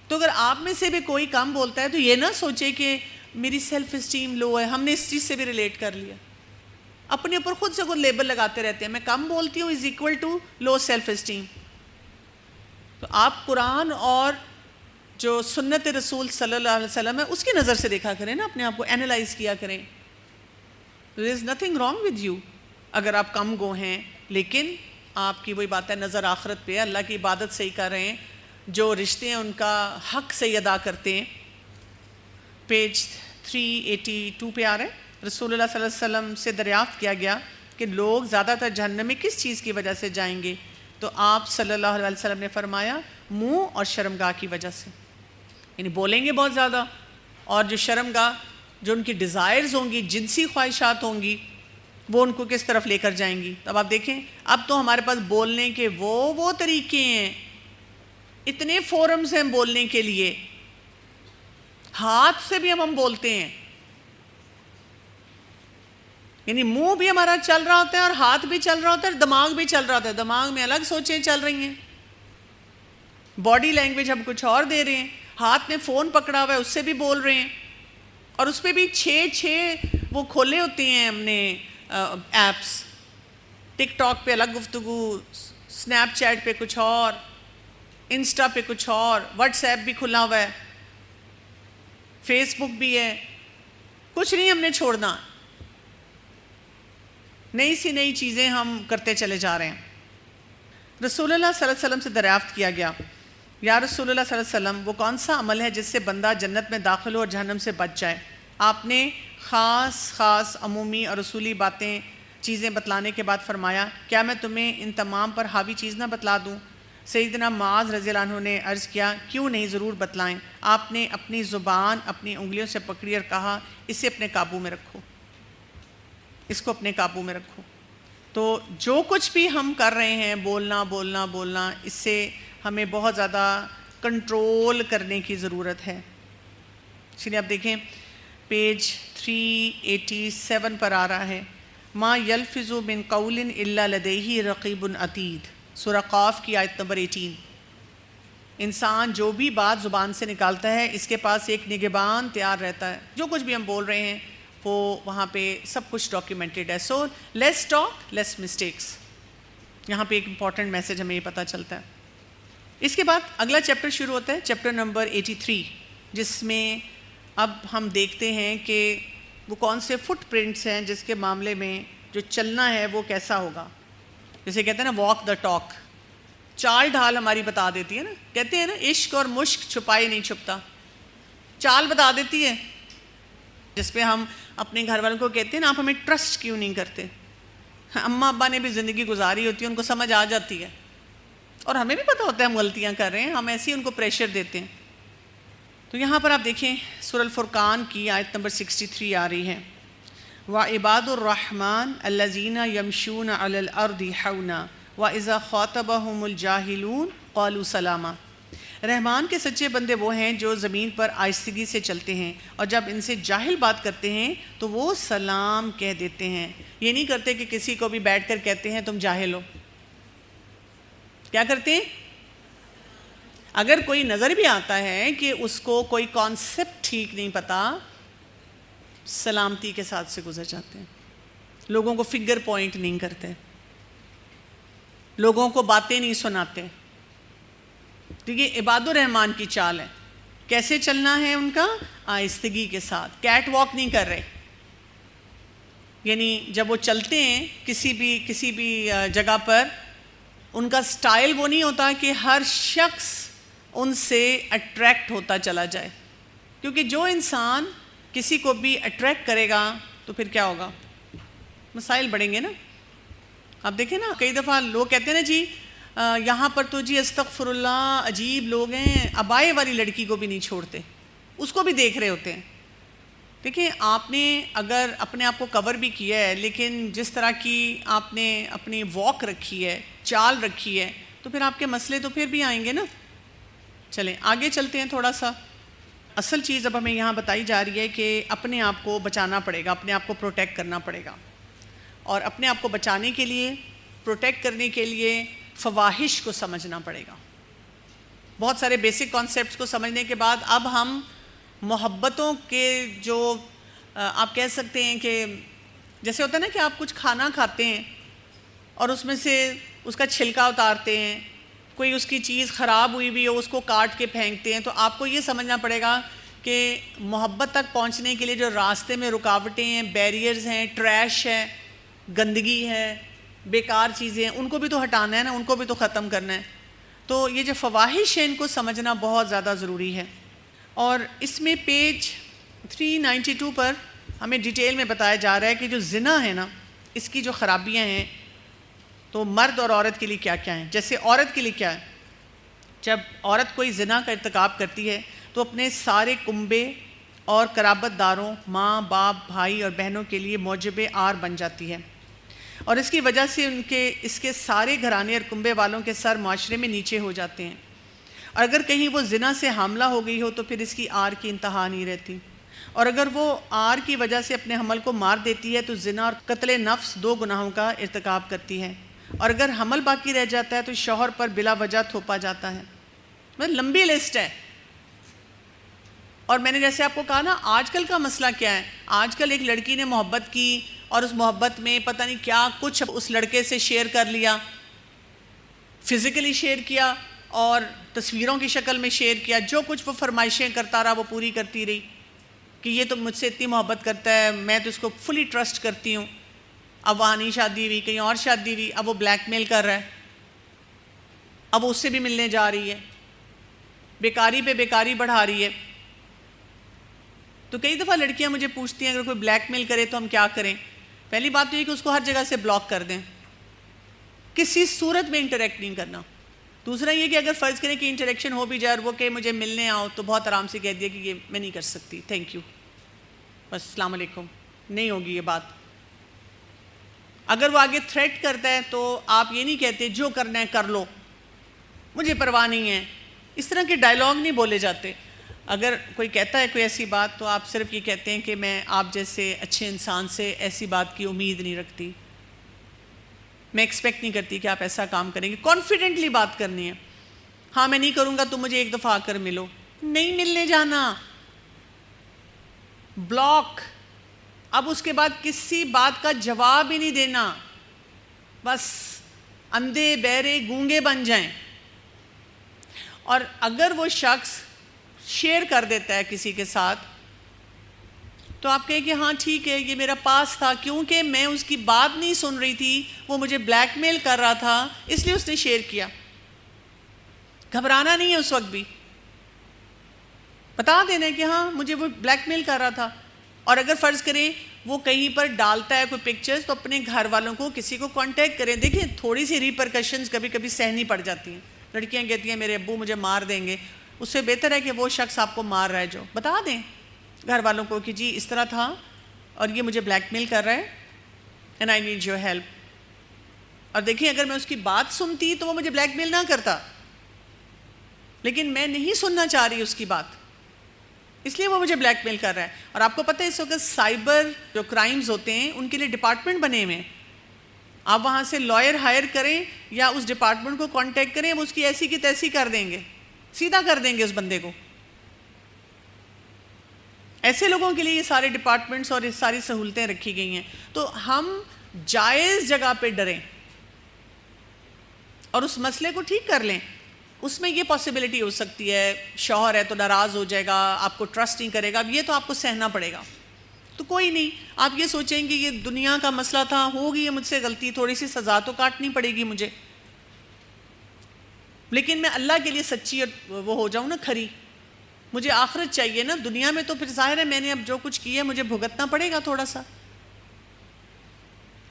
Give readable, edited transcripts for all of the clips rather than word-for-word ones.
تو اگر آپ میں سے بھی کوئی کم بولتا ہے تو یہ نہ سوچے کہ میری سیلف اسٹیم لو ہے. ہم نے اس چیز سے بھی ریلیٹ کر لیا, اپنے اوپر خود سے خود لیبل لگاتے رہتے ہیں. میں کم بولتی ہوں is equal to love self esteem. تو آپ قرآن اور جو سنت رسول صلی اللہ علیہ وسلم ہے اس کی نظر سے دیکھا کریں نا, اپنے آپ کو اینالائز کیا کریں. there is nothing wrong with you اگر آپ کم گو ہیں, لیکن آپ کی وہی بات ہے نظر آخرت پہ, اللہ کی عبادت صحیح کر رہے ہیں, جو رشتے ہیں ان کا حق صحیح ادا کرتے ہیں. پیج 382 پہ آ رہے ہیں. رسول اللہ صلی اللہ علیہ وسلم سے دریافت کیا گیا کہ لوگ زیادہ تر جہنم میں کس چیز کی وجہ سے جائیں گے؟ تو آپ صلی اللہ علیہ وسلم نے فرمایا منہ اور شرمگاہ کی وجہ سے. یعنی بولیں گے بہت زیادہ, اور جو شرمگاہ, جو ان کی ڈیزائرز ہوں گی, جنسی خواہشات ہوں گی, وہ ان کو کس طرف لے کر جائیں گی. اب آپ دیکھیں, اب تو ہمارے پاس بولنے کے وہ طریقے ہیں, اتنے فورمز ہیں بولنے کے لیے. ہاتھ سے بھی ہم بولتے ہیں, یعنی منہ بھی ہمارا چل رہا ہوتا ہے اور ہاتھ بھی چل رہا ہوتا ہے, دماغ بھی چل رہا ہوتا ہے. دماغ میں الگ سوچیں چل رہی ہیں, باڈی لینگویج ہم کچھ اور دے رہے ہیں, ہاتھ میں فون پکڑا ہوا ہے اس سے بھی بول رہے ہیں, اور اس پہ بھی 6 وہ کھولے ہوتے ہیں ہم نے ایپس. ٹک ٹاک پہ الگ گفتگو, سنیپ چیٹ پہ کچھ اور, انسٹا پہ کچھ اور, واٹس ایپ بھی کھلا ہوا ہے, فیس بک بھی ہے. کچھ نہیں ہم نے چھوڑنا, نئی سی نئی چیزیں ہم کرتے چلے جا رہے ہیں. رسول اللہ صلی اللہ علیہ وسلم سے دریافت کیا گیا, یا رسول اللہ صلی اللہ علیہ وسلم وہ کون سا عمل ہے جس سے بندہ جنت میں داخل ہو اور جہنم سے بچ جائے؟ آپ نے خاص عمومی اور رسولی چیزیں بتلانے کے بعد فرمایا کیا میں تمہیں ان تمام پر حاوی چیز نہ بتلا دوں؟ سیدنا معاذ رضی اللہ عنہ نے عرض کیا کیوں نہیں, ضرور بتلائیں. آپ نے اپنی زبان اپنی انگلیوں سے پکڑی اور کہا اسے اپنے قابو میں رکھو, اس کو اپنے قابو میں رکھو. تو جو کچھ بھی ہم کر رہے ہیں بولنا, اس سے ہمیں بہت زیادہ کنٹرول کرنے کی ضرورت ہے. چلیے آپ دیکھیں پیج 387 پر آ رہا ہے, ما یلفظ من قول الا لدیہ رقیب عتید, سورہ قاف کی آیت نمبر 18. انسان جو بھی بات زبان سے نکالتا ہے اس کے پاس ایک نگہبان تیار رہتا ہے. جو کچھ بھی ہم بول رہے ہیں وہ وہاں پہ سب کچھ ڈاکیومنٹڈ ہے. سو لیس ٹاک لیس مسٹیکس, یہاں پہ ایک امپورٹنٹ میسج ہمیں یہ پتہ چلتا ہے. اس کے بعد اگلا چیپٹر شروع ہوتا ہے, چیپٹر نمبر 83, جس میں اب ہم دیکھتے ہیں کہ وہ کون سے فٹ پرنٹس ہیں جس کے معاملے میں جو چلنا ہے وہ کیسا ہوگا. جسے کہتے ہیں نا واک دا ٹاک, چال ڈھال ہماری بتا دیتی ہے نا. کہتے ہیں نا عشق اور مشق چھپائے نہیں چھپتا, چال بتا دیتی ہے. جس پہ ہم اپنے گھر والوں کو کہتے ہیں نا آپ ہمیں ٹرسٹ کیوں نہیں کرتے. اماں ابا نے بھی زندگی گزاری ہوتی ہے, ان کو سمجھ آ جاتی ہے, اور ہمیں بھی پتہ ہوتا ہے ہم غلطیاں کر رہے ہیں, ہم ایسے ہی ان کو پریشر دیتے ہیں. تو یہاں پر آپ دیکھیں سورہ الفرقان کی آیت نمبر 63 آ رہی ہے, وَعِبَادُ الرَّحْمَنِ الَّذِينَ يَمْشُونَ عَلَى الْأَرْضِ حَوْنًا وَإِذَا خَاطَبَهُمُ الْجَاهِلُونَ قَالُوا سَلَامًا. رحمان کے سچے بندے وہ ہیں جو زمین پر آہستگی سے چلتے ہیں, اور جب ان سے جاہل بات کرتے ہیں تو وہ سلام کہہ دیتے ہیں. یہ نہیں کرتے کہ کسی کو بھی بیٹھ کر کہتے ہیں تم جاہل ہو. کیا کرتے ہیں؟ اگر کوئی نظر بھی آتا ہے کہ اس کو کوئی کانسیپٹ ٹھیک نہیں پتا, سلامتی کے ساتھ سے گزر جاتے ہیں. لوگوں کو فنگر پوائنٹ نہیں کرتے, لوگوں کو باتیں نہیں سناتے. تو یہ عباد الرحمن کی چال ہے. کیسے چلنا ہے ان کا؟ آہستگی کے ساتھ, کیٹ واک نہیں کر رہے. یعنی جب وہ چلتے ہیں کسی بھی جگہ پر, ان کا سٹائل وہ نہیں ہوتا کہ ہر شخص ان سے اٹریکٹ ہوتا چلا جائے, کیونکہ جو انسان کسی کو بھی اٹریکٹ کرے گا تو پھر کیا ہوگا؟ مسائل بڑھیں گے نا. آپ دیکھیں نا کئی دفعہ لوگ کہتے ہیں نا جی یہاں پر تو جی استغفر اللہ, عجیب لوگ ہیں, ابائے والی لڑکی کو بھی نہیں چھوڑتے, اس کو بھی دیکھ رہے ہوتے ہیں. دیکھیں آپ نے اگر اپنے آپ کو کور بھی کیا ہے, لیکن جس طرح کی آپ نے اپنی واک رکھی ہے, چال رکھی ہے, تو پھر آپ کے مسئلے تو پھر بھی آئیں گے نا. چلیں آگے چلتے ہیں تھوڑا سا. اصل چیز اب ہمیں یہاں بتائی جا رہی ہے کہ اپنے آپ کو بچانا پڑے گا, اپنے آپ کو پروٹیکٹ کرنا پڑے گا. اور اپنے آپ کو بچانے کے لیے, پروٹیکٹ کرنے کے لیے فواحش کو سمجھنا پڑے گا. بہت سارے بیسک کانسیپٹس کو سمجھنے کے بعد اب ہم محبتوں کے جو آپ کہہ سکتے ہیں کہ جیسے ہوتا ہے نا کہ آپ کچھ کھانا کھاتے ہیں اور اس میں سے اس کا چھلکا اتارتے ہیں، کوئی اس کی چیز خراب ہوئی ہوئی ہو اس کو کاٹ کے پھینکتے ہیں، تو آپ کو یہ سمجھنا پڑے گا کہ محبت تک پہنچنے کے لیے جو راستے میں رکاوٹیں ہیں، بیریئرز ہیں، ٹریش ہے، گندگی ہے، بیکار چیزیں ہیں، ان کو بھی تو ہٹانا ہے نا، ان کو بھی تو ختم کرنا ہے. تو یہ جو فواحش ہے ان کو سمجھنا بہت زیادہ ضروری ہے. اور اس میں پیج 392 پر ہمیں ڈیٹیل میں بتایا جا رہا ہے کہ جو زنا ہے نا، اس کی جو خرابیاں ہیں تو مرد اور عورت کے لیے کیا کیا ہیں. جیسے عورت کے لیے کیا ہے، جب عورت کوئی زنا کا ارتکاب کرتی ہے تو اپنے سارے کنبے اور قرابت داروں، ماں باپ، بھائی اور بہنوں کے لیے موجب عار بن جاتی ہے، اور اس کی وجہ سے اس کے سارے گھرانے اور کنبے والوں کے سر معاشرے میں نیچے ہو جاتے ہیں. اور اگر کہیں وہ زنا سے حاملہ ہو گئی ہو تو پھر اس کی عار کی انتہا نہیں رہتی، اور اگر وہ عار کی وجہ سے اپنے حمل کو مار دیتی ہے تو زنا اور قتل نفس 2 گناہوں کا ارتکاب کرتی ہے، اور اگر حمل باقی رہ جاتا ہے تو شوہر پر بلا وجہ تھوپا جاتا ہے. لمبی لسٹ ہے. اور میں نے جیسے آپ کو کہا نا، آج کل کا مسئلہ کیا ہے، آج کل ایک لڑکی نے محبت کی اور اس محبت میں پتہ نہیں کیا کچھ اس لڑکے سے شیئر کر لیا، فزیکلی شیئر کیا اور تصویروں کی شکل میں شیئر کیا، جو کچھ وہ فرمائشیں کرتا رہا وہ پوری کرتی رہی کہ یہ تو مجھ سے اتنی محبت کرتا ہے، میں تو اس کو فلی ٹرسٹ کرتی ہوں. اب وہاں نہیں شادی ہوئی، کہیں اور شادی ہوئی، اب وہ بلیک میل کر رہا ہے، اب وہ اس سے بھی ملنے جا رہی ہے، بیکاری پہ بیکاری بڑھا رہی ہے. تو کئی دفعہ لڑکیاں مجھے پوچھتی ہیں اگر کوئی بلیک میل کرے تو ہم کیا کریں. پہلی بات تو یہ کہ اس کو ہر جگہ سے بلاک کر دیں، کسی صورت میں انٹریکٹ نہیں کرنا. دوسرا یہ کہ اگر فرض کریں کہ انٹریکشن ہو بھی جائے اور وہ کہ مجھے ملنے آؤ تو بہت آرام سے کہہ دیا کہ یہ میں نہیں کر سکتی، تھینک یو، بس السلام علیکم، نہیں ہوگی یہ بات. اگر وہ آگے تھریٹ کرتا ہے تو آپ یہ نہیں کہتے جو کرنا ہے کر لو، مجھے پرواہ نہیں ہے. اس طرح کے ڈائلاگ نہیں بولے جاتے. اگر کوئی کہتا ہے کوئی ایسی بات تو آپ صرف یہ کہتے ہیں کہ میں آپ جیسے اچھے انسان سے ایسی بات کی امید نہیں رکھتی، میں ایکسپیکٹ نہیں کرتی کہ آپ ایسا کام کریں گے. کانفیڈنٹلی بات کرنی ہے. ہاں میں نہیں کروں گا، تم مجھے ایک دفعہ آ کر ملو، نہیں ملنے جانا، بلاک. اب اس کے بعد کسی بات کا جواب ہی نہیں دینا، بس اندھے بہرے گونگے بن جائیں. اور اگر وہ شخص شیئر کر دیتا ہے کسی کے ساتھ تو آپ کہیں کہ ہاں ٹھیک ہے یہ میرا پاس تھا، کیونکہ میں اس کی بات نہیں سن رہی تھی، وہ مجھے بلیک میل کر رہا تھا اس لیے اس نے شیئر کیا. گھبرانا نہیں ہے اس وقت بھی، بتا دینا کہ ہاں مجھے وہ بلیک میل کر رہا تھا. اور اگر فرض کریں وہ کہیں پر ڈالتا ہے کوئی پکچرز تو اپنے گھر والوں کو کسی کو کانٹیکٹ کریں. دیکھیں تھوڑی سی ریپرکشنز کبھی کبھی سہنی پڑ جاتی ہیں. لڑکیاں کہتی ہیں میرے ابو مجھے مار دیں گے، اس سے بہتر ہے کہ وہ شخص آپ کو مار رہا ہے جو بتا دیں گھر والوں کو کہ جی اس طرح تھا اور یہ مجھے بلیک میل کر رہا ہے and I need your help. اور دیکھیں اگر میں اس کی بات سنتی تو وہ مجھے بلیک میل نہ کرتا، لیکن میں نہیں سننا چاہ رہی اس کی بات، اس لیے وہ مجھے بلیک میل کر رہا ہے. اور آپ کو پتہ ہے اس وقت سائبر جو کرائمز ہوتے ہیں ان کے لیے ڈپارٹمنٹ بنے ہوئے ہیں. آپ وہاں سے لائر ہائر کریں یا اس ڈپارٹمنٹ کو کانٹیکٹ کریں، وہ اس کی ایسی کی تیسی کر دیں گے، سیدھا کر دیں گے اس بندے کو. ایسے لوگوں کے لیے یہ سارے ڈپارٹمنٹس اور یہ ساری سہولتیں رکھی گئی ہیں. تو ہم جائز جگہ پہ ڈریں اور اس مسئلے کو ٹھیک کر لیں. اس میں یہ پاسبلٹی ہو سکتی ہے شوہر ہے تو ناراض ہو جائے گا، آپ کو ٹرسٹ نہیں کرے گا، اب یہ تو آپ کو سہنا پڑے گا. تو کوئی نہیں، آپ یہ سوچیں کہ یہ دنیا کا مسئلہ تھا، ہوگی یہ مجھ سے غلطی، تھوڑی سی سزا تو کاٹنی پڑے گی مجھے، لیکن میں اللہ کے لیے سچی اور وہ ہو جاؤں نا کھری. مجھے آخرت چاہیے نا، دنیا میں تو پھر ظاہر ہے میں نے اب جو کچھ کیا ہے مجھے بھگتنا پڑے گا تھوڑا سا.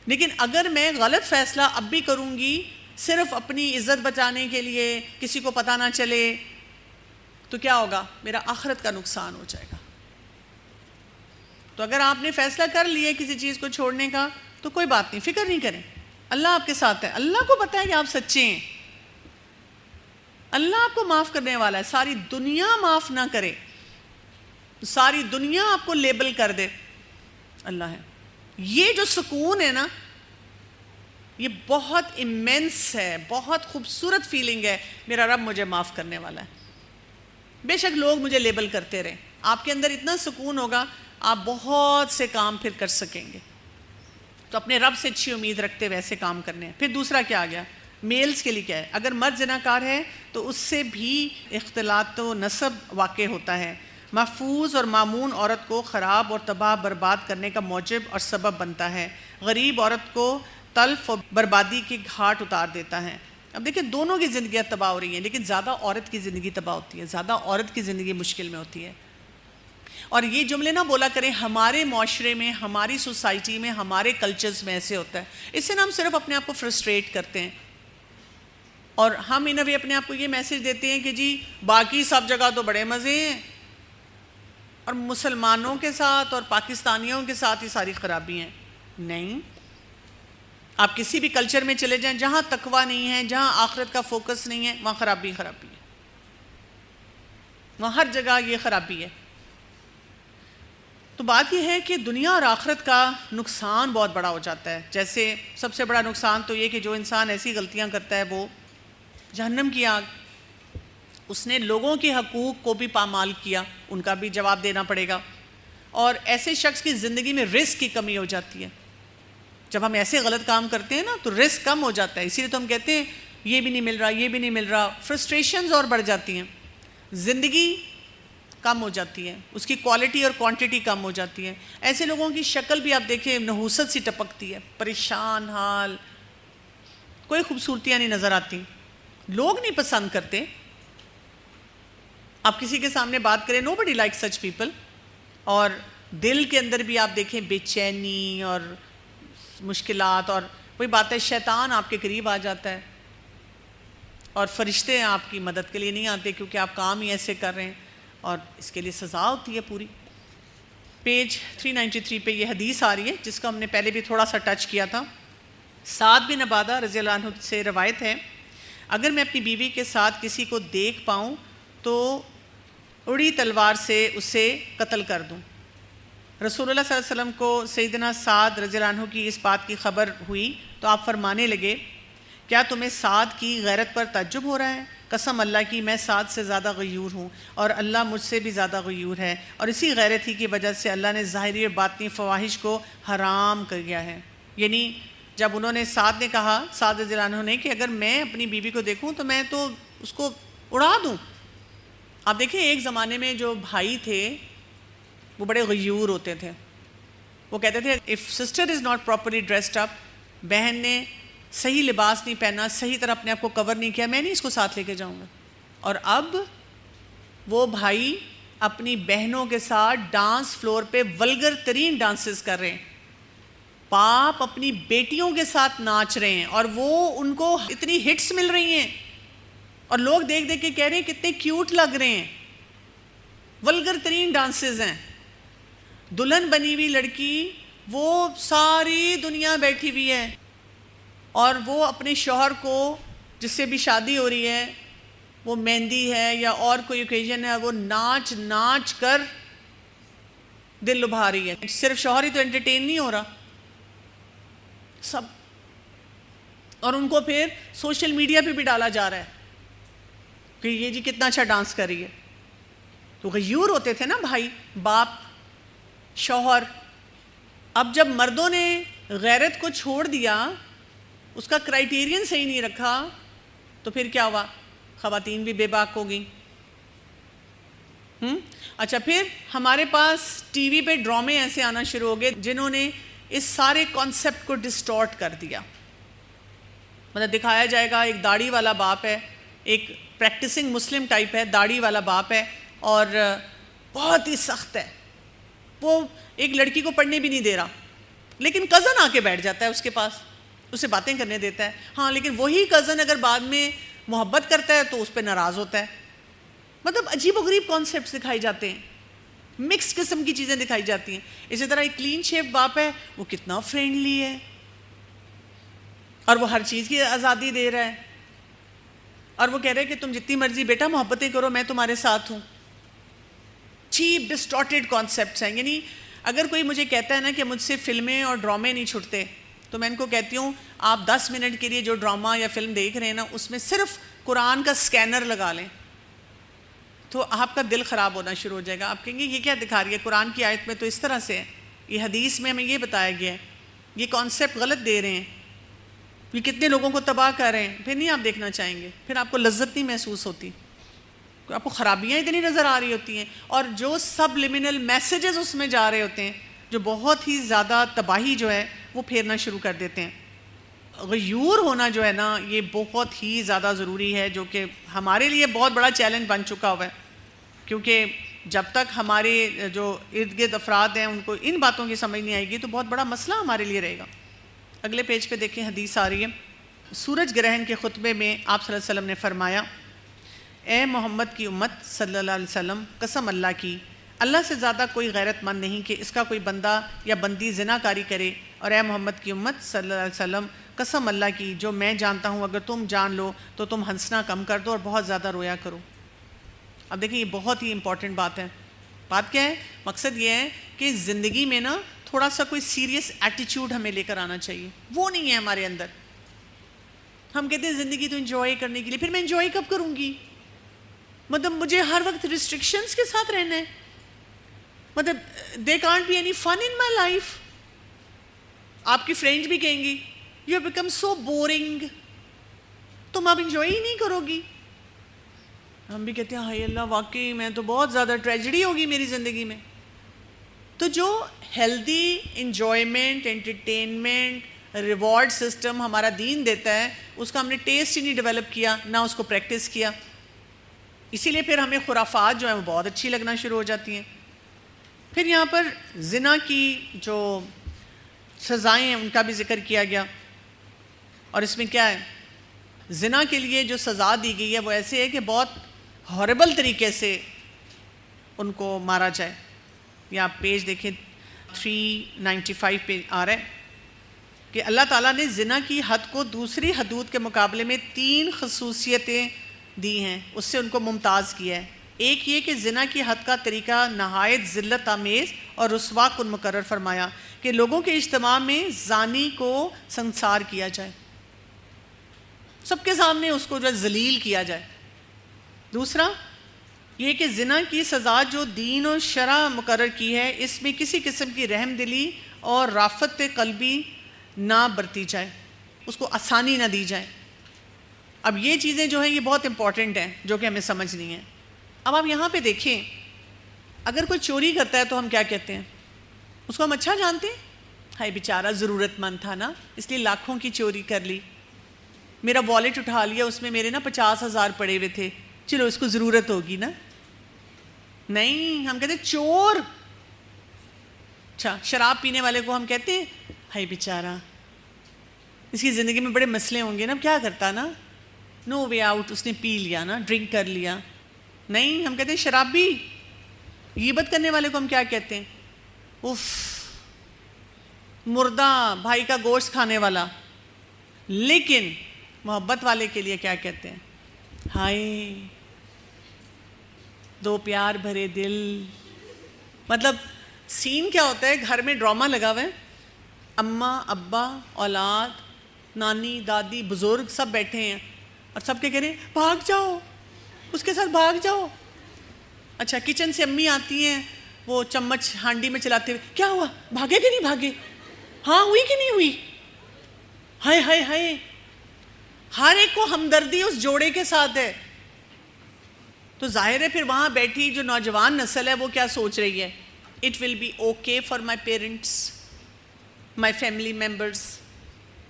لیکن اگر میں غلط فیصلہ اب بھی کروں گی صرف اپنی عزت بچانے کے لیے، کسی کو پتہ نہ چلے، تو کیا ہوگا؟ میرا آخرت کا نقصان ہو جائے گا. تو اگر آپ نے فیصلہ کر لیا کسی چیز کو چھوڑنے کا تو کوئی بات نہیں، فکر نہیں کریں، اللہ آپ کے ساتھ ہے. اللہ کو پتہ ہے کہ آپ سچے ہیں، اللہ آپ کو معاف کرنے والا ہے. ساری دنیا معاف نہ کرے، ساری دنیا آپ کو لیبل کر دے، اللہ ہے. یہ جو سکون ہے نا، یہ بہت ایمنس ہے، بہت خوبصورت فیلنگ ہے، میرا رب مجھے معاف کرنے والا ہے. بے شک لوگ مجھے لیبل کرتے رہیں، آپ کے اندر اتنا سکون ہوگا آپ بہت سے کام پھر کر سکیں گے. تو اپنے رب سے اچھی امید رکھتے ہوئے ایسے کام کرنے ہیں. پھر دوسرا کیا آ گیا؟ میلز کے لیے کیا ہے؟ اگر مرد زناکار ہے تو اس سے بھی اختلاط و نسب واقع ہوتا ہے. محفوظ اور مامون عورت کو خراب اور تباہ برباد کرنے کا موجب اور سبب بنتا ہے. غریب عورت کو تلف اور بربادی کی گھاٹ اتار دیتا ہے. اب دیکھیں دونوں کی زندگیاں تباہ ہو رہی ہیں، لیکن زیادہ عورت کی زندگی تباہ ہوتی ہے، زیادہ عورت کی زندگی مشکل میں ہوتی ہے. اور یہ جملے نہ بولا کریں ہمارے معاشرے میں، ہماری سوسائٹی میں، ہمارے کلچرز میں ایسے ہوتا ہے. اس سے ہم صرف اپنے آپ کو فرسٹریٹ کرتے ہیں، اور ہم ان وے اپنے آپ کو یہ میسج دیتے ہیں کہ جی باقی سب جگہ تو بڑے مزے ہیں اور مسلمانوں کے ساتھ اور پاکستانیوں کے ساتھ ہی ساری خرابی ہیں. نہیں، آپ کسی بھی کلچر میں چلے جائیں جہاں تقویٰ نہیں ہے، جہاں آخرت کا فوکس نہیں ہے، وہاں خرابی خرابی ہے، وہاں ہر جگہ یہ خرابی ہے. تو بات یہ ہے کہ دنیا اور آخرت کا نقصان بہت بڑا ہو جاتا ہے. جیسے سب سے بڑا نقصان تو یہ کہ جو انسان ایسی غلطیاں کرتا ہے وہ جہنم کی آگ. اس نے لوگوں کے حقوق کو بھی پامال کیا، ان کا بھی جواب دینا پڑے گا. اور ایسے شخص کی زندگی میں رزق کی کمی ہو جاتی ہے. جب ہم ایسے غلط کام کرتے ہیں نا تو رزق کم ہو جاتا ہے. اسی لیے تو ہم کہتے ہیں یہ بھی نہیں مل رہا، یہ بھی نہیں مل رہا. فرسٹریشنز اور بڑھ جاتی ہیں، زندگی کم ہو جاتی ہے، اس کی کوالٹی اور کوانٹٹی کم ہو جاتی ہے. ایسے لوگوں کی شکل بھی آپ دیکھیں نحوست سی ٹپکتی ہے، پریشان حال، کوئی خوبصورتیاں نہیں نظر آتی. لوگ نہیں پسند کرتے. آپ کسی کے سامنے بات کریں، نو بڈی لائک سچ پیپل. اور دل کے اندر بھی آپ دیکھیں بے چینی اور مشکلات، اور وہی بات ہے شیطان آپ کے قریب آ جاتا ہے اور فرشتے آپ کی مدد کے لیے نہیں آتے کیونکہ آپ کام ہی ایسے کر رہے ہیں، اور اس کے لیے سزا ہوتی ہے پوری. پیج 393 پہ یہ حدیث آ رہی ہے جس کو ہم نے پہلے بھی تھوڑا سا ٹچ کیا تھا. سعد بن عبادہ رضی اللہ عنہ سے روایت ہے، اگر میں اپنی بیوی کے ساتھ کسی کو دیکھ پاؤں تو اڑی تلوار سے اسے قتل کر دوں. رسول اللہ صلی اللہ علیہ وسلم کو سیدنا سعد رضی اللہ عنہ کی اس بات کی خبر ہوئی تو آپ فرمانے لگے، کیا تمہیں سعد کی غیرت پر تعجب ہو رہا ہے؟ قسم اللہ کی میں سعد سے زیادہ غیور ہوں اور اللہ مجھ سے بھی زیادہ غیور ہے، اور اسی غیرت ہی کی وجہ سے اللہ نے ظاہری اور باطنی فواحش کو حرام کر دیا ہے. یعنی جب انہوں نے سعد نے کہا، سعد رضی اللہ عنہ نے، کہ اگر میں اپنی بیوی کو دیکھوں تو میں تو اس کو اڑا دوں. آپ دیکھیں ایک زمانے میں جو بھائی تھے وہ بڑے غیور ہوتے تھے. وہ کہتے تھے if sister is not properly dressed up، بہن نے صحیح لباس نہیں پہنا، صحیح طرح اپنے آپ کو کور نہیں کیا، میں نہیں اس کو ساتھ لے کے جاؤں گا. اور اب وہ بھائی اپنی بہنوں کے ساتھ ڈانس فلور پہ ولگر ترین ڈانسز کر رہے ہیں. باپ اپنی بیٹیوں کے ساتھ ناچ رہے ہیں اور وہ ان کو اتنی ہٹس مل رہی ہیں اور لوگ دیکھ دیکھ کے کہہ رہے ہیں کتنے کیوٹ لگ رہے ہیں. ولگر ترین ڈانسز ہیں. دلہن بنی ہوئی لڑکی وہ ساری دنیا بیٹھی ہوئی ہے اور وہ اپنے شوہر کو جس سے بھی شادی ہو رہی ہے، وہ مہندی ہے یا اور کوئی اوکیزن ہے، وہ ناچ ناچ کر دل لبھا رہی ہے. صرف شوہر ہی تو انٹرٹین نہیں ہو رہا، سب. اور ان کو پھر سوشل میڈیا پہ بھی ڈالا جا رہا ہے کہ یہ جی کتنا اچھا ڈانس کر رہی ہے. تو غیور ہوتے تھے نا بھائی، باپ، شوہر. اب جب مردوں نے غیرت کو چھوڑ دیا، اس کا کرائیٹیرین صحیح نہیں رکھا، تو پھر کیا ہوا؟ خواتین بھی بے باک ہو گئیں. اچھا، پھر ہمارے پاس ٹی وی پہ ڈرامے ایسے آنا شروع ہو گئے جنہوں نے اس سارے کانسیپٹ کو ڈسٹورٹ کر دیا. مطلب دکھایا جائے گا ایک داڑھی والا باپ ہے، ایک پریکٹسنگ مسلم ٹائپ ہے، داڑھی والا باپ ہے اور بہت ہی سخت ہے. وہ ایک لڑکی کو پڑھنے بھی نہیں دے رہا، لیکن کزن آ کے بیٹھ جاتا ہے اس کے پاس، اسے باتیں کرنے دیتا ہے. ہاں، لیکن وہی کزن اگر بعد میں محبت کرتا ہے تو اس پہ ناراض ہوتا ہے. مطلب عجیب و غریب کانسیپٹس دکھائی جاتے ہیں، مکس قسم کی چیزیں دکھائی جاتی ہیں. اسی طرح ایک کلین شیپ باپ ہے، وہ کتنا فرینڈلی ہے اور وہ ہر چیز کی آزادی دے رہا ہے، اور وہ کہہ رہے کہ تم جتنی مرضی بیٹا محبتیں کرو، میں تمہارے ساتھ ہوں. چیپ ڈسٹارٹیڈ کانسیپٹس ہیں. یعنی اگر کوئی مجھے کہتا ہے نا کہ مجھ سے فلمیں اور ڈرامے نہیں چھٹتے، تو میں ان کو کہتی ہوں آپ 10 منٹ کے لیے جو ڈرامہ یا فلم دیکھ رہے ہیں نا اس میں صرف قرآن کا سکینر لگا لیں تو آپ کا دل خراب ہونا شروع ہو جائے گا. آپ کہیں گے یہ کیا دکھا رہی ہے, قرآن کی آیت میں تو اس طرح سے ہے, یہ حدیث میں ہمیں یہ بتایا گیا ہے, یہ کانسیپٹ غلط دے رہے ہیں, یہ کتنے لوگوں کو تباہ کر رہے ہیں. پھر نہیں آپ دیکھنا چاہیں گے, پھر آپ کو لذت نہیں محسوس ہوتی, آپ کو خرابیاں اتنی نظر آ رہی ہوتی ہیں, اور جو سب لمنل میسیجز اس میں جا رہے ہوتے ہیں جو بہت ہی زیادہ تباہی جو ہے وہ پھیرنا شروع کر دیتے ہیں. غیور ہونا جو ہے نا یہ بہت ہی زیادہ ضروری ہے, جو کہ ہمارے لیے بہت بڑا چیلنج بن چکا ہوا ہے, کیونکہ جب تک ہمارے جو ارد گرد افراد ہیں ان کو ان باتوں کی سمجھ نہیں آئے گی تو بہت بڑا مسئلہ ہمارے لیے رہے گا. اگلے پیج پہ دیکھیں, حدیث آ رہی ہے. سورج گرہن کے خطبے میں آپ صلی اللہ علیہ وسلم نے فرمایا, اے محمد کی امت صلی اللہ علیہ وسلم, قسم اللہ کی, اللہ سے زیادہ کوئی غیرت مند نہیں کہ اس کا کوئی بندہ یا بندی زنا کاری کرے, اور اے محمد کی امت صلی اللہ علیہ وسلم, قسم اللہ کی, جو میں جانتا ہوں اگر تم جان لو تو تم ہنسنا کم کر دو اور بہت زیادہ رویا کرو. اب دیکھیں یہ بہت ہی امپورٹنٹ بات ہے. بات کیا ہے؟ مقصد یہ ہے کہ زندگی میں نا تھوڑا سا کوئی سیریس ایٹیچیوڈ ہمیں لے کر آنا چاہیے. وہ نہیں ہے ہمارے اندر. ہم کہتے ہیں زندگی تو انجوائے کرنے کے لیے, پھر میں انجوائے کب کروں گی؟ مطلب مجھے ہر وقت ریسٹرکشنز کے ساتھ رہنا ہے, مطلب they can't be any fun in my life. آپ کی فرینڈ بھی کہیں گی you have become so boring, تم اب انجوائے ہی نہیں کرو گی. ہم بھی کہتے ہیں ہائے اللہ واقعی میں تو بہت زیادہ ٹریجڈی ہوگی میری زندگی میں. تو جو healthy enjoyment, entertainment, reward system ہمارا دین دیتا ہے اس کا ہم نے ٹیسٹ ہی نہیں ڈیولپ کیا, نہ اس کو پریکٹس کیا. اسی لیے پھر ہمیں خرافات جو ہیں وہ بہت اچھی لگنا شروع ہو جاتی ہیں. پھر یہاں پر زنا کی جو سزائیں ہیں ان کا بھی ذکر کیا گیا, اور اس میں کیا ہے, زنا کے لیے جو سزا دی گئی ہے وہ ایسے ہے کہ بہت ہاربل طریقے سے ان کو مارا جائے. یہ آپ پیج دیکھیں 395 پہ آ رہا ہے کہ اللہ تعالیٰ نے زنا کی حد کو دوسری حدود کے مقابلے میں 3 خصوصیتیں دی ہیں, اس سے ان کو ممتاز کیا ہے. ایک یہ کہ زنا کی حد کا طریقہ نہایت ذلت آمیز اور رسوا کن مقرر فرمایا کہ لوگوں کے اجتماع میں زانی کو سنسار کیا جائے, سب کے سامنے اس کو جو ہے ذلیل کیا جائے. دوسرا یہ کہ زنا کی سزا جو دین و شرع مقرر کی ہے اس میں کسی قسم کی رحم دلی اور رافت قلبی نہ برتی جائے, اس کو آسانی نہ دی جائے. اب یہ چیزیں جو ہیں یہ بہت امپورٹنٹ ہیں جو کہ ہمیں سمجھنی ہیں. اب آپ یہاں پہ دیکھیں, اگر کوئی چوری کرتا ہے تو ہم کیا کہتے ہیں, اس کو ہم اچھا جانتے ہیں, ہائے بیچارہ ضرورت مند تھا نا اس لیے لاکھوں کی چوری کر لی, میرا والیٹ اٹھا لیا اس میں میرے نا 50,000 پڑے ہوئے تھے, چلو اس کو ضرورت ہوگی نا. نہیں, ہم کہتے ہیں چور. اچھا, شراب پینے والے کو ہم کہتے ہیں ہائے بیچارہ اس کی زندگی میں بڑے مسئلے ہوں گے نا, کیا کرتا نا, نو وے آؤٹ, اس نے پی لیا نا, ڈرنک کر لیا. نہیں, ہم کہتے ہیں شرابی. غیبت کرنے والے کو ہم کیا کہتے ہیں, اف مردہ بھائی کا گوشت کھانے والا. لیکن محبت والے کے لیے کیا کہتے ہیں, ہائے دو پیار بھرے دل. مطلب سین کیا ہوتا ہے, گھر میں ڈرامہ لگا ہوا ہے, اماں ابا اولاد نانی دادی بزرگ سب بیٹھے ہیں اور سب کے کہہ رہے ہیں بھاگ جاؤ, اس کے ساتھ بھاگ جاؤ. اچھا, کچن سے امی آتی ہیں وہ چمچ ہانڈی میں چلاتے ہوئے, کیا ہوا, بھاگے کہ نہیں بھاگے, ہاں ہوئی کہ نہیں ہوئی, ہائے ہائے ہائے. ہر ایک کو ہمدردی اس جوڑے کے ساتھ ہے. تو ظاہر ہے پھر وہاں بیٹھی جو نوجوان نسل ہے وہ کیا سوچ رہی ہے, it will be okay for my parents, my family members.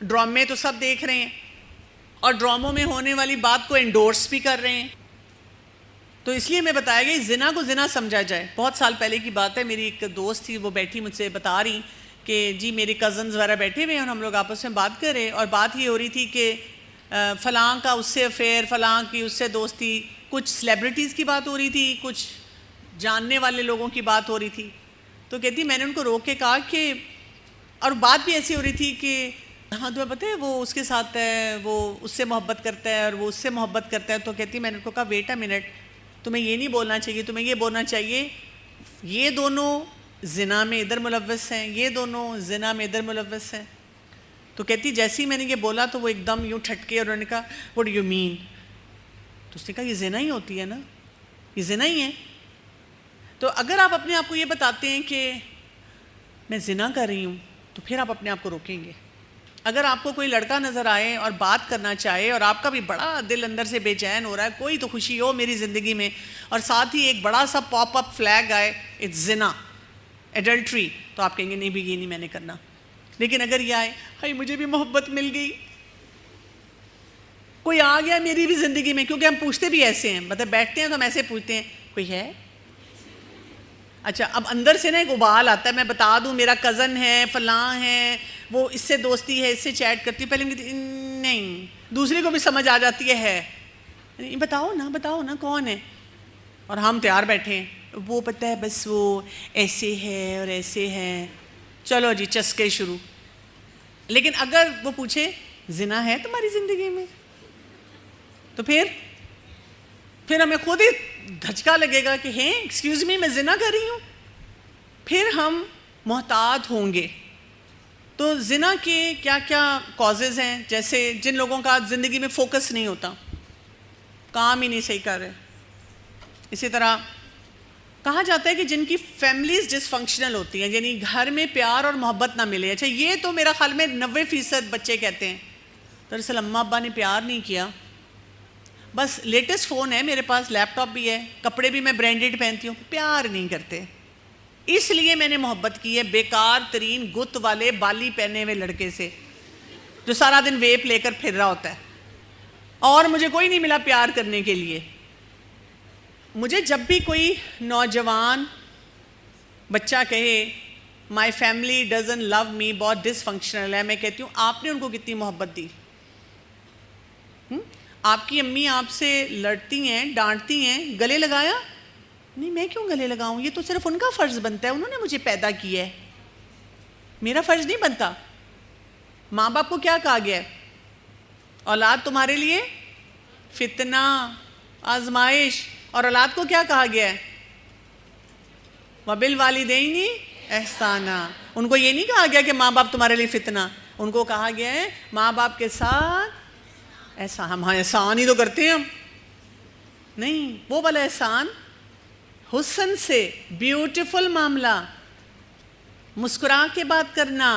ڈرامے تو سب دیکھ رہے ہیں اور ڈراموں میں ہونے والی بات کو انڈورس بھی کر رہے ہیں. تو اس لیے میں بتایا گیا زنا کو زنا سمجھا جائے. بہت سال پہلے کی بات ہے, میری ایک دوست تھی وہ بیٹھی مجھ سے بتا رہی کہ جی میرے کزنز وغیرہ بیٹھے ہوئے ہیں اور ہم لوگ آپس میں بات کر رہے, اور بات یہ ہو رہی تھی کہ فلاں کا اس سے افیئر, فلاں کی اس سے دوستی, کچھ سیلیبریٹیز کی بات ہو رہی تھی, کچھ جاننے والے لوگوں کی بات ہو رہی تھی. تو کہتی میں نے ان کو روک کے کہا کہ, اور بات بھی ایسی ہو رہی تھی کہ ہاں تمہیں پتہ ہے وہ اس کے ساتھ ہے, وہ اس سے محبت کرتا ہے اور وہ اس سے محبت کرتا ہے. تو کہتی میں نے ان کو کہا ویٹ اے منٹ, تمہیں یہ نہیں بولنا چاہیے, تمہیں یہ بولنا چاہیے یہ دونوں زنا میں ادھر ملوث ہیں, یہ دونوں زنا میں ادھر ملوث ہیں. تو کہتی جیسے ہی میں نے یہ بولا تو وہ ایک دم یوں ٹھٹکے اور انہوں نے کہا what do you mean؟ تو اس نے کہا یہ زنا ہی ہوتی ہے نا، یہ زنا ہی ہے۔ تو اگر آپ اپنے آپ کو یہ بتاتے ہیں کہ میں زنا کر رہی ہوں تو پھر آپ اپنے آپ کو روکیں گے۔ اگر آپ کو کوئی لڑکا نظر آئے اور بات کرنا چاہے اور آپ کا بھی بڑا دل اندر سے بے چین ہو رہا ہے، کوئی تو خوشی ہو میری زندگی میں، اور ساتھ ہی ایک بڑا سا پاپ اپ فلیگ آئے اٹس زنا، ایڈلٹری، تو آپ کہیں گے نہیں بھی یہ نہیں میں نے کرنا۔ لیکن اگر یہ آئے ہائی مجھے بھی محبت مل گئی، کوئی آ گیا میری بھی زندگی میں، کیونکہ ہم پوچھتے بھی ایسے ہیں، مطلب بیٹھتے ہیں تو ہم ایسے پوچھتے ہیں کوئی ہے؟ اچھا اب اندر سے نا ایک ابال آتا ہے، میں بتا دوں میرا کزن ہے، فلاں ہے، وہ اس سے دوستی ہے، اس سے چیٹ کرتی ہے، پہلے میں کہتی نہیں، دوسرے کو بھی سمجھ آ جاتی ہے بتاؤ نا کون ہے، اور ہم تیار بیٹھے ہیں، وہ پتہ ہے بس وہ ایسے ہے اور ایسے ہے، چلو جی چسکے شروع۔ لیکن اگر وہ پوچھے زنا ہے تمہاری زندگی میں، تو پھر ہمیں خود ہی دھچکا لگے گا کہ ہیں ایکسکیوز می میں زنا کر رہی ہوں، پھر ہم محتاط ہوں گے۔ تو زنا کے کیا کیا کازز ہیں؟ جیسے جن لوگوں کا زندگی میں فوکس نہیں ہوتا، کام ہی نہیں صحیح کر رہے۔ اسی طرح کہا جاتا ہے کہ جن کی فیملیز ڈس فنکشنل ہوتی ہیں، یعنی گھر میں پیار اور محبت نہ ملے۔ اچھا یہ تو میرا خیال میں 90% بچے کہتے ہیں دراصل اماں ابا نے پیار نہیں کیا، بس لیٹسٹ فون ہے میرے پاس، لیپ ٹاپ بھی ہے، کپڑے بھی میں برانڈیڈ پہنتی ہوں، پیار نہیں کرتے، اس لیے میں نے محبت کی ہے بیکار ترین گت والے بالی پہنے ہوئے لڑکے سے جو سارا دن ویپ لے کر پھر رہا ہوتا ہے، اور مجھے کوئی نہیں ملا پیار کرنے کے لیے۔ مجھے جب بھی کوئی نوجوان بچہ کہے مائی فیملی ڈزن لو می، بہت ڈس فنکشنل ہے، میں کہتی ہوں آپ نے ان کو کتنی محبت دی؟ آپ کی امی آپ سے لڑتی ہیں، ڈانٹتی ہیں، گلے لگایا؟ نہیں میں کیوں گلے لگاؤں، یہ تو صرف ان کا فرض بنتا ہے، انہوں نے مجھے پیدا کیا ہے، میرا فرض نہیں بنتا۔ ماں باپ کو کیا کہا گیا ہے؟ اولاد تمہارے لیے فتنہ، آزمائش، اور اولاد کو کیا کہا گیا ہے؟ وَبِالْوَالِدَيْنِ احسانًا۔ ان کو یہ نہیں کہا گیا کہ ماں باپ تمہارے لیے فتنہ، ان کو کہا گیا ہے ماں باپ کے ساتھ ایسا۔ ہم احسان ہی تو کرتے ہیں، ہم نہیں، وہ والا احسان حسن سے، بیوٹیفل معاملہ، مسکرا کے بات کرنا،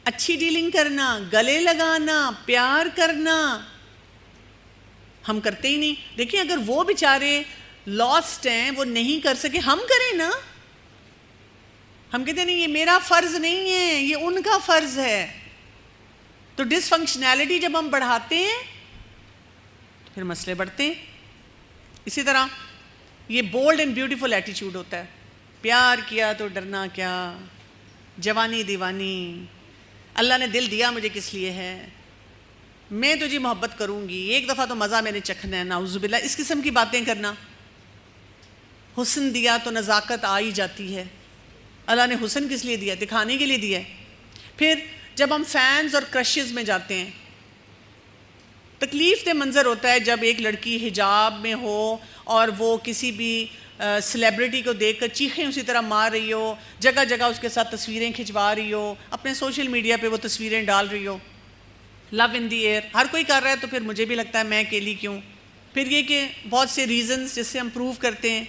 اچھی ڈیلنگ کرنا، گلے لگانا، پیار کرنا، ہم کرتے ہی نہیں۔ دیکھیں اگر وہ بیچارے لاسٹ ہیں، وہ نہیں کر سکے، ہم کریں نا۔ ہم کہتے ہیں نہیں یہ میرا فرض نہیں ہے، یہ ان کا فرض ہے۔ تو ڈس فنکشنالٹی جب ہم بڑھاتے ہیں تو پھر مسئلے بڑھتے ہیں۔ اسی طرح یہ بولڈ اینڈ بیوٹیفل ایٹیچیوڈ ہوتا ہے، پیار کیا تو ڈرنا کیا، جوانی دیوانی، اللہ نے دل دیا مجھے کس لیے ہے، میں تجھے محبت کروں گی، ایک دفعہ تو مزہ میں نے چکھنا ہے، نعوذ باللہ، اس قسم کی باتیں کرنا۔ حسن دیا تو نزاکت آ ہی جاتی ہے۔ اللہ نے حسن کس لیے دیا؟ دکھانے کے لیے دیا ہے۔ پھر جب ہم فینز اور کرشز میں جاتے ہیں، تکلیف دہ منظر ہوتا ہے جب ایک لڑکی حجاب میں ہو اور وہ کسی بھی سیلیبریٹی کو دیکھ کر چیخیں اسی طرح مار رہی ہو، جگہ جگہ اس کے ساتھ تصویریں کھنچوا رہی ہو، اپنے سوشل میڈیا پہ وہ تصویریں ڈال رہی ہو، لو ان دی ایئر، ہر کوئی کر رہا ہے تو پھر مجھے بھی لگتا ہے میں اکیلی کیوں۔ پھر یہ کہ بہت سے ریزنز جس سے ہم پروو کرتے ہیں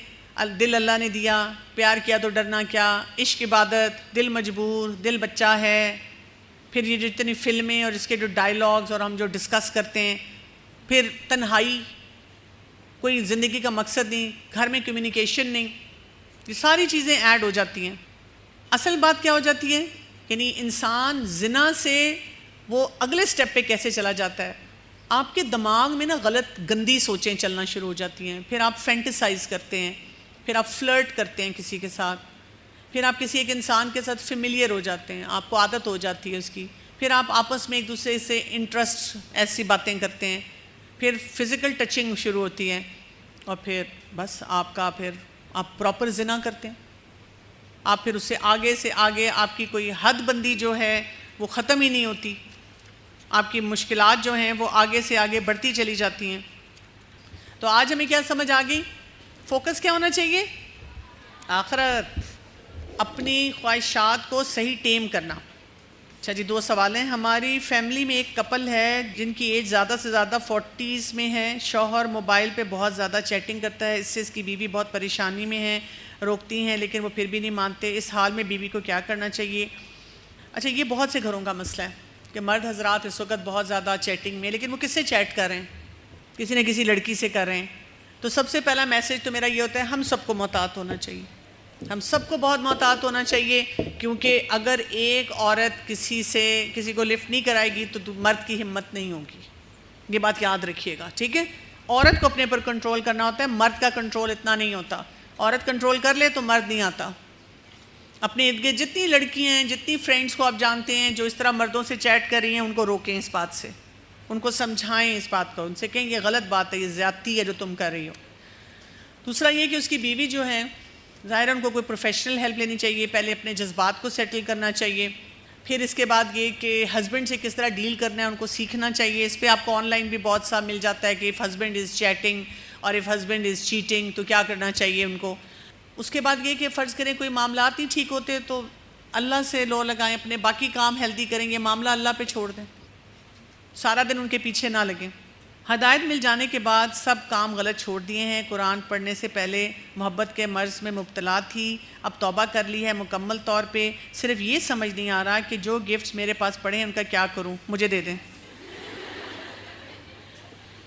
دل اللہ نے دیا، پیار کیا تو ڈرنا کیا، عشق عبادت، دل مجبور، دل بچہ ہے، پھر یہ جتنی فلمیں اور اس کے جو ڈائیلاگز اور ہم جو ڈسکس کرتے ہیں، پھر تنہائی، کوئی زندگی کا مقصد نہیں، گھر میں کمیونیکیشن نہیں، یہ ساری چیزیں ایڈ ہو جاتی ہیں۔ اصل بات کیا ہو جاتی ہے؟ یعنی انسان زنا سے وہ اگلے سٹیپ پہ کیسے چلا جاتا ہے؟ آپ کے دماغ میں نا غلط گندی سوچیں چلنا شروع ہو جاتی ہیں، پھر آپ فینٹیسائز کرتے ہیں، پھر آپ فلرٹ کرتے ہیں کسی کے ساتھ، پھر آپ کسی ایک انسان کے ساتھ فیملیئر ہو جاتے ہیں، آپ کو عادت ہو جاتی ہے اس کی، پھر آپ آپس میں ایک دوسرے سے انٹرسٹ ایسی باتیں کرتے ہیں، پھر فزیکل ٹچنگ شروع ہوتی ہے، اور پھر بس آپ پراپر زنا کرتے ہیں۔ آپ پھر اس سے آگے آپ کی کوئی حد بندی جو ہے وہ ختم ہی نہیں ہوتی، آپ کی مشکلات جو ہیں وہ آگے سے آگے بڑھتی چلی جاتی ہیں۔ تو آج ہمیں کیا سمجھ آ گئی؟ فوکس کیا ہونا چاہیے؟ آخرت، اپنی خواہشات کو صحیح ٹیم کرنا۔ اچھا جی، 2 سوال ہیں. ہماری فیملی میں ایک کپل ہے جن کی ایج زیادہ سے زیادہ 40s میں ہے. شوہر موبائل پہ بہت زیادہ چیٹنگ کرتا ہے، اس سے اس کی بیوی بہت پریشانی میں ہے. روکتی ہیں لیکن وہ پھر بھی نہیں مانتے. اس حال میں بیوی کو کیا کرنا چاہیے؟ اچھا، یہ بہت سے گھروں کا مسئلہ ہے کہ مرد حضرات اس وقت بہت زیادہ چیٹنگ میں، لیکن وہ کس سے چیٹ کر رہے ہیں؟ کسی نہ کسی لڑکی سے کر رہے ہیں. تو سب سے پہلا میسج تو میرا یہ ہوتا ہے، ہم سب کو محتاط ہونا چاہیے. ہم سب کو بہت محتاط ہونا چاہیے، کیونکہ اگر ایک عورت کسی کو لفٹ نہیں کرائے گی تو مرد کی ہمت نہیں ہوگی. یہ بات یاد رکھیے گا، ٹھیک ہے؟ عورت کو اپنے پر کنٹرول کرنا ہوتا ہے، مرد کا کنٹرول اتنا نہیں ہوتا. عورت کنٹرول کر لے تو مرد نہیں آتا. اپنے ارد گرد جتنی لڑکیاں ہیں، جتنی فرینڈس کو آپ جانتے ہیں جو اس طرح مردوں سے چیٹ کر رہی ہیں، ان کو روکیں اس بات سے، ان کو سمجھائیں اس بات کو، ان سے کہیں یہ غلط بات ہے، یہ زیادتی ہے جو تم کر رہی ہو. دوسرا یہ کہ اس کی بیوی جو ہے، ظاہر ان کو کوئی پروفیشنل ہیلپ لینی چاہیے. پہلے اپنے جذبات کو سیٹل کرنا چاہیے. پھر اس کے بعد یہ کہ ہسبینڈ سے کس طرح ڈیل کرنا ہے ان کو سیکھنا چاہیے. اس پہ آپ کو آن لائن بھی بہت سا مل جاتا ہے کہ اف ہسبینڈ از چیٹنگ اور اف ہسبینڈ از چیٹنگ تو کیا کرنا چاہیے ان کو. اس کے بعد یہ کہ فرض کریں کوئی معاملات نہیں ٹھیک ہوتے تو اللہ سے لو لگائیں، اپنے باقی کام ہیلدی کریں. یہ معاملہ اللہ پہ چھوڑ دیں، سارا دن ان کے پیچھے نہ لگیں. ہدایت مل جانے کے بعد سب کام غلط چھوڑ دیے ہیں. قرآن پڑھنے سے پہلے محبت کے مرض میں مبتلا تھی، اب توبہ کر لی ہے مکمل طور پہ. صرف یہ سمجھ نہیں آ رہا کہ جو گفٹس میرے پاس پڑے ہیں ان کا کیا کروں، مجھے دے دیں.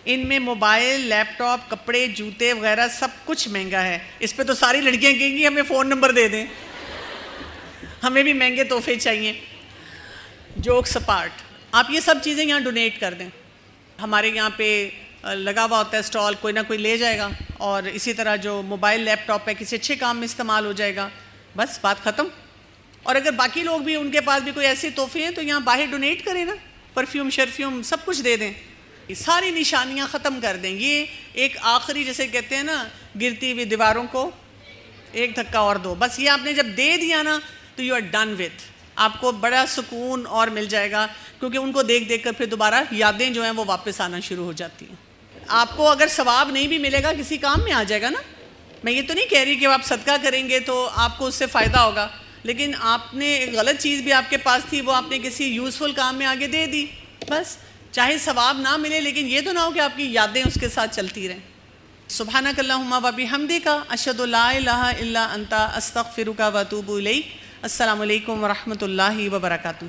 ان میں موبائل، لیپ ٹاپ، کپڑے، جوتے وغیرہ سب کچھ مہنگا ہے. اس پہ تو ساری لڑکیاں کہیں گی ہمیں فون نمبر دے دیں، ہمیں بھی مہنگے تحفے چاہیے. جوکس اپارٹ، آپ یہ سب چیزیں یہاں ڈونیٹ کر دیں. ہمارے یہاں پہ لگا ہوا ہوتا ہے اسٹال، کوئی نہ کوئی لے جائے گا، اور اسی طرح جو موبائل لیپ ٹاپ ہے کسی اچھے کام میں استعمال ہو جائے گا. بس بات ختم. اور اگر باقی لوگ بھی ان کے پاس بھی کوئی ایسے تحفے ہیں تو یہاں باہر ڈونیٹ کریں نا، پرفیوم شرفیوم سب کچھ دے دیں. ساری نشانیاں ختم کر دیں. یہ ایک آخری، جیسے کہتے ہیں نا، گرتی ہوئی دیواروں کو ایک دھکا اور دو. بس یہ آپ نے جب دے دیا نا تو یو آر ڈن وتھ. آپ کو بڑا سکون اور مل جائے گا، کیونکہ ان کو دیکھ دیکھ کر پھر دوبارہ یادیں جو ہیں وہ واپس آنا شروع ہو جاتی ہیں. آپ کو اگر ثواب نہیں بھی ملے گا کسی کام میں آ جائے گا نا. میں یہ تو نہیں کہہ رہی کہ آپ صدقہ کریں گے تو آپ کو اس سے فائدہ ہوگا، لیکن آپ نے ایک غلط چیز بھی آپ کے پاس تھی، وہ آپ نے کسی یوزفل کام میں آگے دے دی. بس چاہے ثواب نہ ملے لیکن یہ تو نہ ہو کہ آپ کی یادیں اس کے ساتھ چلتی رہیں. سبحانک اللہم و بحمدک، اشہد لا الہ الا انت، استغفرک و اتوب الیک. السلام علیکم ورحمۃ اللہ وبرکاتہ.